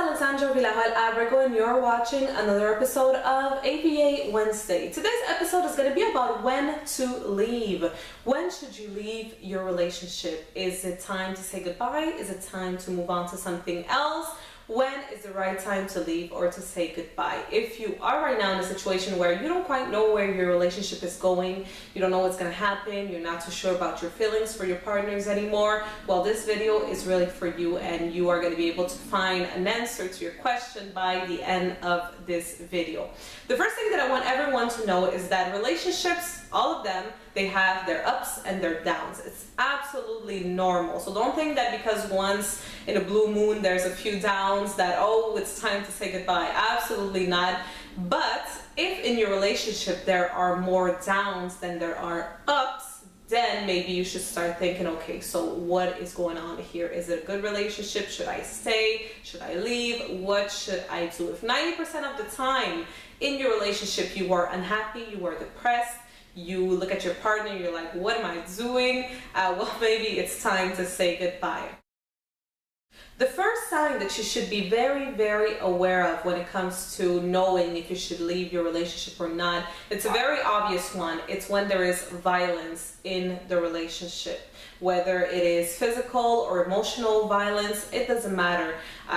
Alexandra Villarroel Abrego and you're watching another episode of A.V.A. Wednesday. Today's episode is going to be about when to leave. When should you leave your relationship? Is it time to say goodbye? Is it time to move on to something else? When is the right time to leave or to say goodbye? If you are right now in a situation where you don't quite know where your relationship is going, you don't know what's going to happen, you're not too sure about your feelings for your partners anymore, well, this video is really for you and you are going to be able to find an answer to your question by the end of this video. The first thing that I want everyone to know is that relationships, all of them, they have their ups and their downs. It's absolutely normal. So don't think that because once in a blue moon there's a few downs that, oh, it's time to say goodbye. Absolutely not. But if in your relationship there are more downs than there are ups, then maybe you should start thinking, okay, so what is going on here? Is it a good relationship? Should I stay? Should I leave? What should I do? If 90% of the time in your relationship you are unhappy, you are depressed, you look at your partner and you're like, what am I doing? Well, maybe it's time to say goodbye. The first sign that you should be very, very aware of when it comes to knowing if you should leave your relationship or not, it's a very obvious one. It's when there is violence in the relationship. Whether it is physical or emotional violence, it doesn't matter.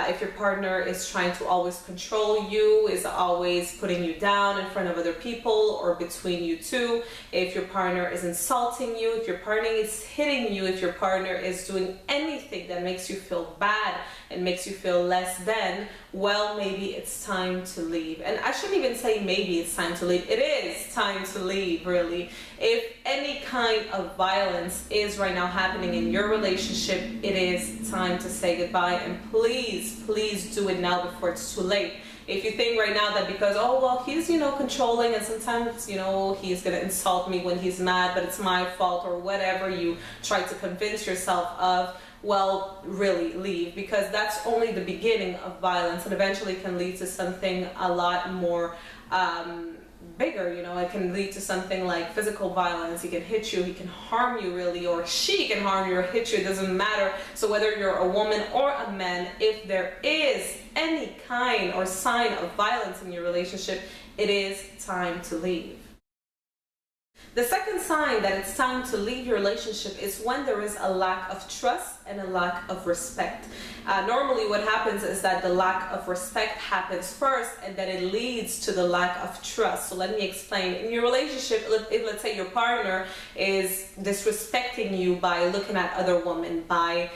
If your partner is trying to always control you, is always putting you down in front of other people or between you two, if your partner is insulting you, if your partner is hitting you, if your partner is doing anything that makes you feel bad and makes you feel less than, well, maybe it's time to leave. And I shouldn't even say maybe it's time to leave. It is time to leave, really. If any kind of violence is right now happening in your relationship, it is time to say goodbye. And please, please do it now before it's too late. If you think right now that because, oh, well, he's, controlling and sometimes, he's going to insult me when he's mad, but it's my fault or whatever you try to convince yourself of, well, really leave, because that's only the beginning of violence and eventually can lead to something a lot more bigger. It can lead to something like physical violence. He can hit you, he can harm you really, or she can harm you or hit you, it doesn't matter. So whether you're a woman or a man, if there is any kind or sign of violence in your relationship, it is time to leave. The second sign that it's time to leave your relationship is when there is a lack of trust and a lack of respect. Normally what happens is that the lack of respect happens first and then it leads to the lack of trust. So let me explain. In your relationship, if let's say your partner is disrespecting you by looking at other women, by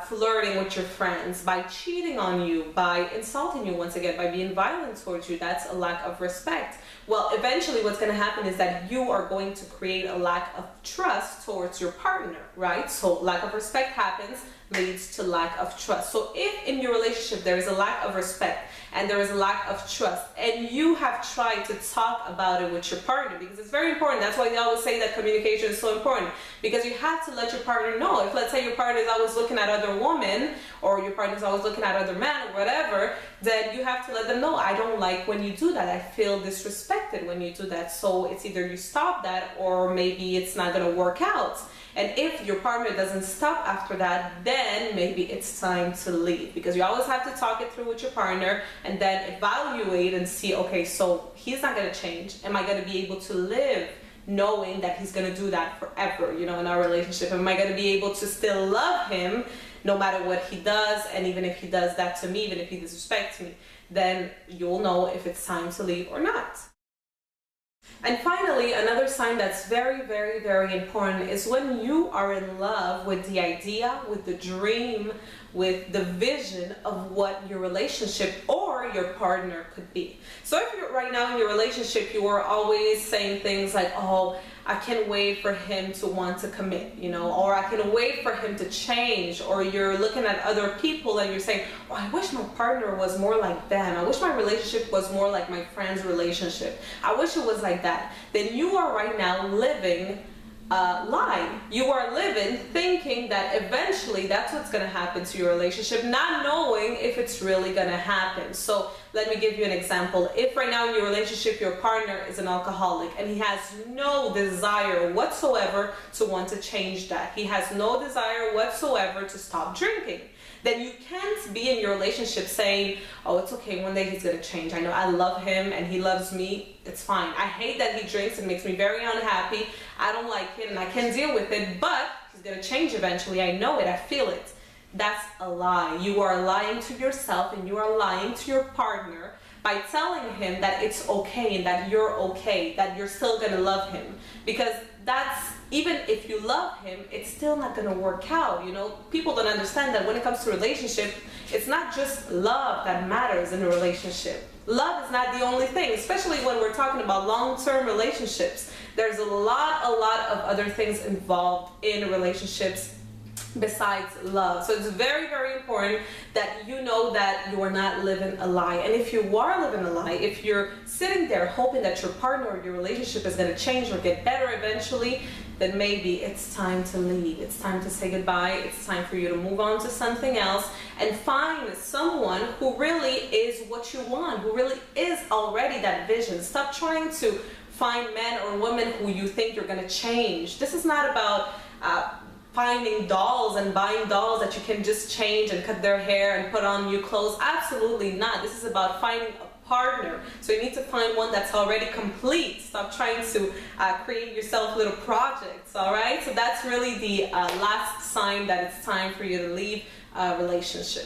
flirting with your friends, by cheating on you, by insulting you, once again, by being violent towards you, that's a lack of respect. Well, eventually what's going to happen is that you are going to create a lack of trust towards your partner, right? So lack of respect happens, leads to lack of trust. So if in your relationship there is a lack of respect and there is a lack of trust and you have tried to talk about it with your partner, because it's very important, that's why they always say that communication is so important, because you have to let your partner know. If let's say your partner is always looking at other women or your partner is always looking at other men or whatever, then you have to let them know, I don't like when you do that, I feel disrespected when you do that. So it's either you stop that or maybe it's not going to work out. And if your partner doesn't stop after that, then maybe it's time to leave, because you always have to talk it through with your partner and then evaluate and see, okay, so he's not going to change. Am I going to be able to live knowing that he's going to do that forever, in our relationship? Am I going to be able to still love him no matter what he does? And even if he does that to me, even if he disrespects me, then you'll know if it's time to leave or not. And finally, another sign that's very, very, very important is when you are in love with the idea, with the dream, with the vision of what your relationship or your partner could be. So if you're right now in your relationship, you are always saying things like, oh, I can't wait for him to want to commit, or I can wait for him to change, or you're looking at other people and you're saying, oh, I wish my partner was more like them. I wish my relationship was more like my friend's relationship. I wish it was like that. Then you are right now living lie. You are living thinking that eventually that's what's going to happen to your relationship, not knowing if it's really going to happen. So let me give you an example. If right now in your relationship your partner is an alcoholic and he has no desire whatsoever to want to change that, he has no desire whatsoever to stop drinking, then you can't be in your relationship saying, oh, it's okay, one day he's gonna change. I know I love him and he loves me, it's fine. I hate that he drinks, it makes me very unhappy. I don't like it and I can't deal with it, but he's gonna change eventually. I know it, I feel it. That's a lie. You are lying to yourself and you are lying to your partner by telling him that it's okay and that you're okay, that you're still gonna love him. Because that's, even if you love him, it's still not gonna work out. You know, people don't understand that when it comes to relationship, it's not just love that matters in a relationship. Love is not the only thing, especially when we're talking about long-term relationships. There's a lot of other things involved in relationships besides love. So it's very, very important that you know that you are not living a lie. And if you are living a lie, if you're sitting there hoping that your partner or your relationship is going to change or get better eventually, then maybe it's time to leave. It's time to say goodbye. It's time for you to move on to something else and find someone who really is what you want, who really is already that vision. Stop trying to find men or women who you think you're going to change. This is not about finding dolls and buying dolls that you can just change and cut their hair and put on new clothes. Absolutely not. This is about finding a partner. So you need to find one that's already complete. Stop trying to create yourself little projects, all right? So that's really the last sign that it's time for you to leave a relationship.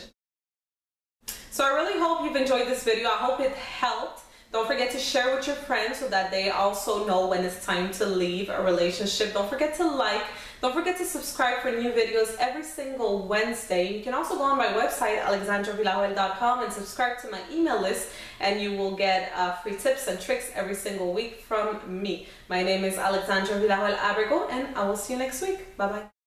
So I really hope you've enjoyed this video. I hope it helped. Don't forget to share with your friends so that they also know when it's time to leave a relationship. Don't forget to like. Don't forget to subscribe for new videos every single Wednesday. You can also go on my website, AlexandraVillarroel.com, and subscribe to my email list, and you will get free tips and tricks every single week from me. My name is Alexandra Villarroel Abrego, and I will see you next week. Bye-bye.